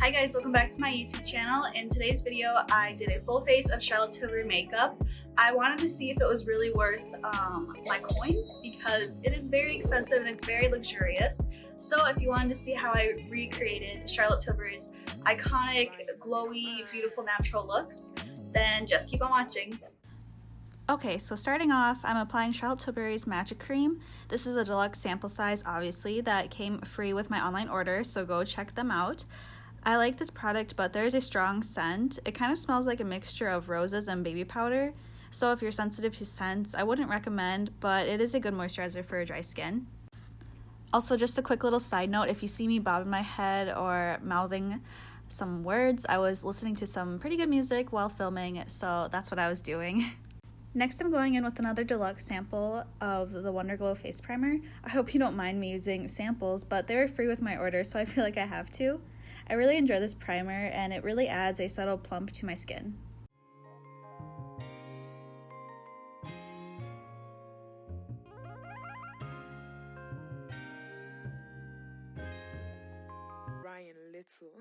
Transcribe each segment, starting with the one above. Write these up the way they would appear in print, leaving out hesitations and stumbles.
Hi guys, welcome back to my YouTube channel. In today's video, I did a full face of Charlotte Tilbury makeup. I wanted to see if it was really worth my coins because it is very expensive and it's very luxurious. So if you wanted to see how I recreated Charlotte Tilbury's iconic, glowy, beautiful natural looks, then just keep on watching. Okay, so starting off, I'm applying Charlotte Tilbury's Magic Cream. This is a deluxe sample size, obviously, that came free with my online order, so go check them out. I like this product, but there's a strong scent. It kind of smells like a mixture of roses and baby powder. So if you're sensitive to scents, I wouldn't recommend, but it is a good moisturizer for dry skin. Also, just a quick little side note, if you see me bobbing my head or mouthing some words, I was listening to some pretty good music while filming, so that's what I was doing. Next, I'm going in with another deluxe sample of the Wonderglow Face Primer. I hope you don't mind me using samples, but they were free with my order, so I feel like I have to. I really enjoy this primer, and it really adds a subtle plump to my skin. Ryan Little.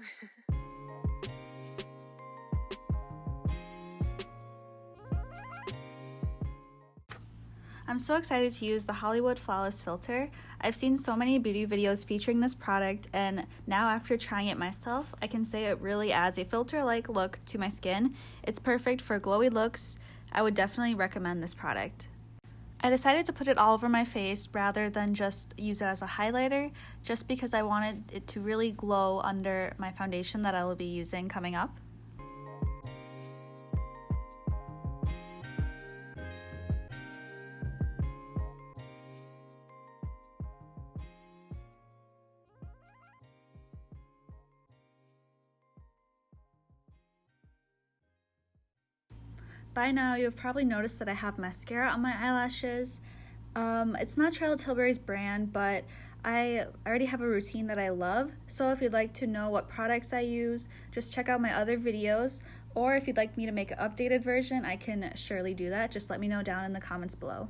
I'm so excited to use the Hollywood Flawless Filter. I've seen so many beauty videos featuring this product, and now after trying it myself, I can say it really adds a filter-like look to my skin. It's perfect for glowy looks. I would definitely recommend this product. I decided to put it all over my face rather than just use it as a highlighter, just because I wanted it to really glow under my foundation that I will be using coming up. By now, you've probably noticed that I have mascara on my eyelashes. It's not Charlotte Tilbury's brand, but I already have a routine that I love. So if you'd like to know what products I use, just check out my other videos. Or if you'd like me to make an updated version, I can surely do that. Just let me know down in the comments below.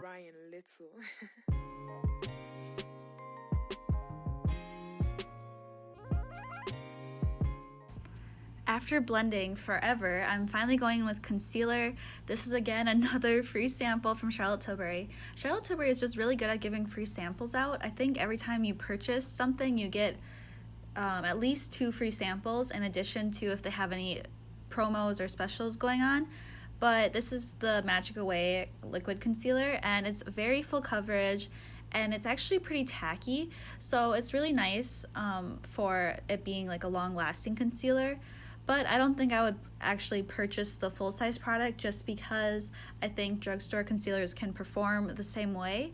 Ryan Little. After blending forever, I'm finally going with concealer. This is again another free sample from Charlotte Tilbury. Charlotte Tilbury is just really good at giving free samples out. I think every time you purchase something, you get at least 2 free samples in addition to if they have any promos or specials going on. But this is the Magic Away liquid concealer, and it's very full coverage, and it's actually pretty tacky, so it's really nice for it being like a long-lasting concealer. But I don't think I would actually purchase the full-size product just because I think drugstore concealers can perform the same way,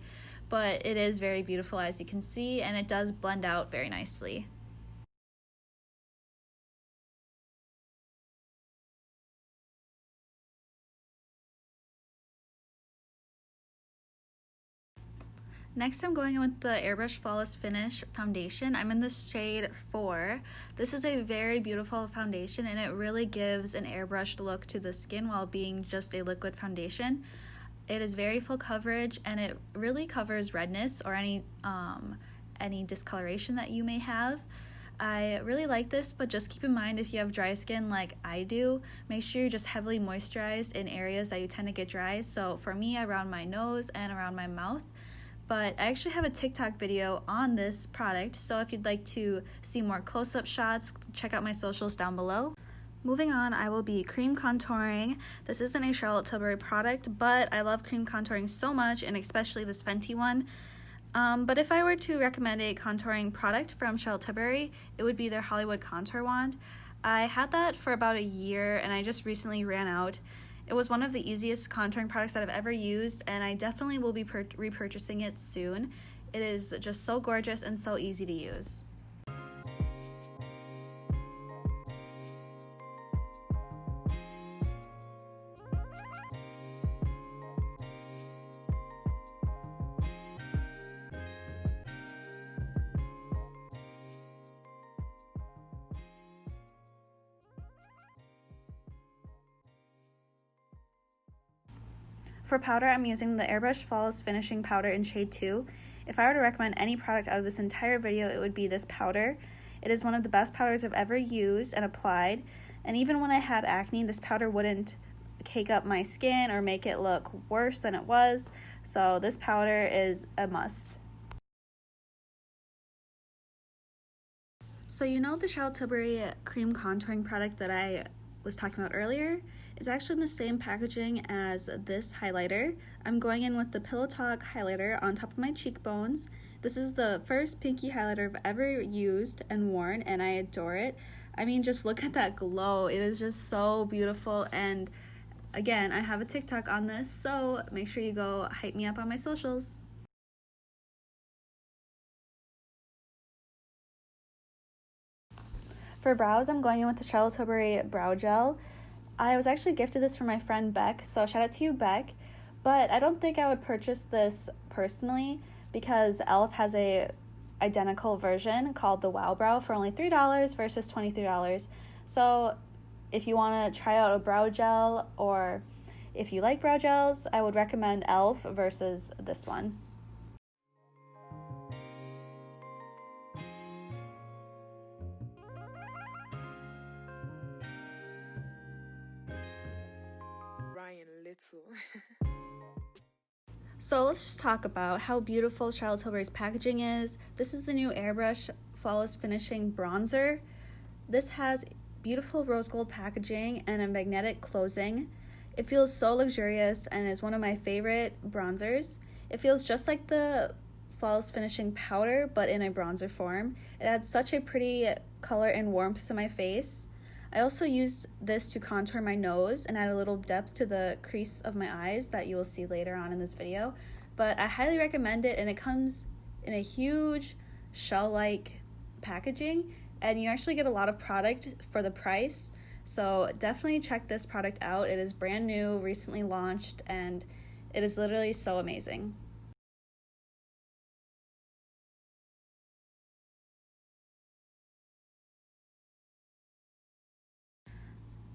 but it is very beautiful, as you can see, and it does blend out very nicely. Next, I'm going in with the Airbrush Flawless Finish foundation. I'm in the shade 4. This is a very beautiful foundation, and it really gives an airbrushed look to the skin while being just a liquid foundation. It is very full coverage, and it really covers redness or any discoloration that you may have. I really like this, but just keep in mind if you have dry skin like I do, make sure you're just heavily moisturized in areas that you tend to get dry. So for me, around my nose and around my mouth. But I actually have a TikTok video on this product, so if you'd like to see more close-up shots, check out my socials down below. Moving on, I will be cream contouring. This isn't a Charlotte Tilbury product, but I love cream contouring so much, and especially this Fenty one. But if I were to recommend a contouring product from Charlotte Tilbury, it would be their Hollywood Contour Wand. I had that for about a year, and I just recently ran out. It was one of the easiest contouring products that I've ever used, and I definitely will be repurchasing it soon. It is just so gorgeous and so easy to use. For powder, I'm using the Airbrush Flawless Finishing Powder in shade 2. If I were to recommend any product out of this entire video, it would be this powder. It is one of the best powders I've ever used and applied, and even when I had acne, this powder wouldn't cake up my skin or make it look worse than it was, so this powder is a must. So you know the Charlotte Tilbury cream contouring product that I was talking about earlier? It's actually in the same packaging as this highlighter. I'm going in with the Pillowtalk Highlighter on top of my cheekbones. This is the first pinky highlighter I've ever used and worn, and I adore it. I mean, just look at that glow. It is just so beautiful, and again, I have a TikTok on this, so make sure you go hype me up on my socials. For brows, I'm going in with the Charlotte Tilbury Brow Gel. I was actually gifted this from my friend Beck, so shout out to you, Beck. But I don't think I would purchase this personally because e.l.f. has a identical version called the Wow Brow for only $3 versus $23. So if you want to try out a brow gel, or if you like brow gels, I would recommend e.l.f. versus this one. So let's just talk about how beautiful Charlotte Tilbury's packaging is. This is the new Airbrush Flawless Finishing Bronzer. This has beautiful rose gold packaging and a magnetic closing. It feels so luxurious and is one of my favorite bronzers. It feels just like the Flawless Finishing Powder, but in a bronzer form. It adds such a pretty color and warmth to my face. I also used this to contour my nose and add a little depth to the crease of my eyes that you will see later on in this video. But I highly recommend it, and it comes in a huge shell-like packaging, and you actually get a lot of product for the price. So definitely check this product out. It is brand new, recently launched, and it is literally so amazing.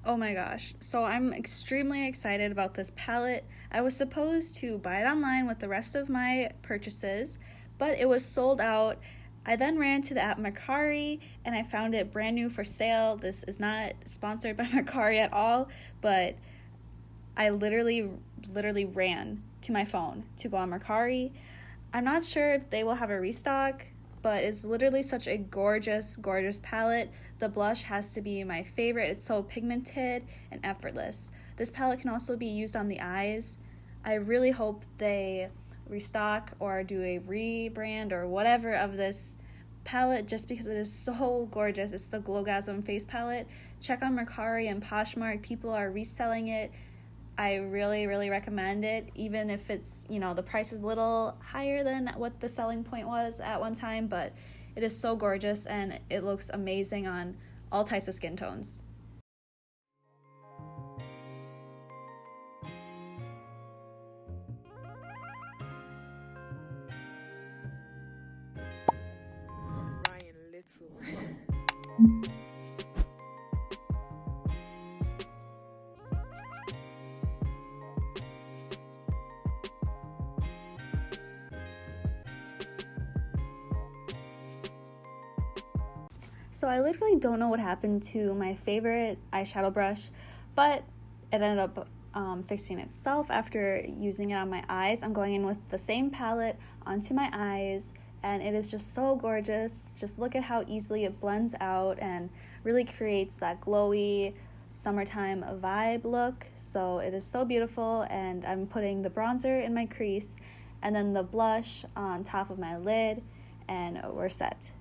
Oh my gosh, so I'm extremely excited about this palette. I was supposed to buy it online with the rest of my purchases, but it was sold out. I then ran to the app Mercari and I found it brand new for sale. This is not sponsored by Mercari at all, but I literally ran to my phone to go on Mercari. I'm not sure if they will have a restock, but it's literally such a gorgeous palette. The blush has to be my favorite. It's so pigmented and effortless. This palette can also be used on the eyes. I really hope they restock or do a rebrand or whatever of this palette, just because it is so gorgeous. It's the Glowgasm face palette. Check on Mercari and Poshmark. People are reselling it. I really recommend it, even if it's, you know, the price is a little higher than what the selling point was at one time, but it is so gorgeous and it looks amazing on all types of skin tones. So I literally don't know what happened to my favorite eyeshadow brush, but it ended up fixing itself after using it on my eyes. I'm going in with the same palette onto my eyes, and it is just so gorgeous. Just look at how easily it blends out and really creates that glowy summertime vibe look. So it is so beautiful, and I'm putting the bronzer in my crease and then the blush on top of my lid, and we're set.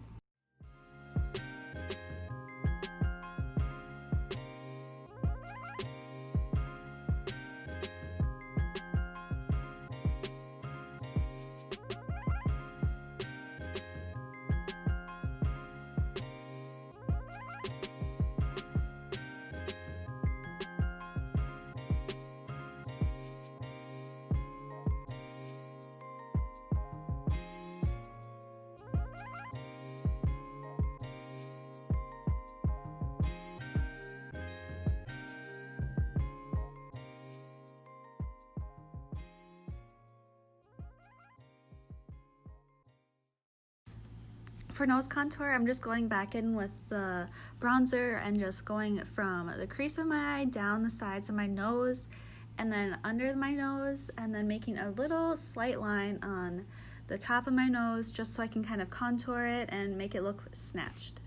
For nose contour, I'm just going back in with the bronzer and just going from the crease of my eye down the sides of my nose and then under my nose, and then making a little slight line on the top of my nose just so I can kind of contour it and make it look snatched.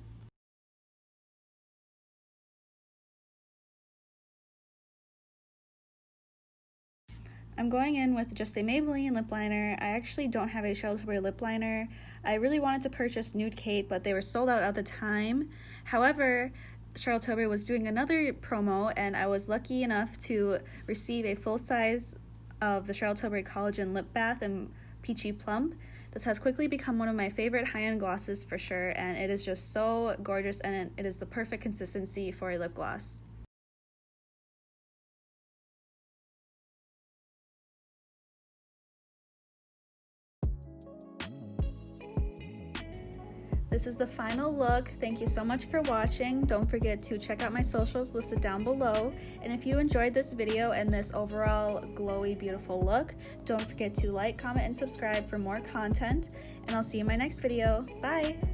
I'm going in with just a Maybelline lip liner. I actually don't have a Charlotte Tilbury lip liner. I really wanted to purchase Nude Kate, but they were sold out at the time. However, Charlotte Tilbury was doing another promo, and I was lucky enough to receive a full size of the Charlotte Tilbury Collagen Lip Bath in Peachy Plump. This has quickly become one of my favorite high-end glosses for sure, and it is just so gorgeous, and it is the perfect consistency for a lip gloss. This is the final look. Thank you so much for watching. Don't forget to check out my socials listed down below. And if you enjoyed this video and this overall glowy, beautiful look, don't forget to like, comment, and subscribe for more content. And I'll see you in my next video. Bye!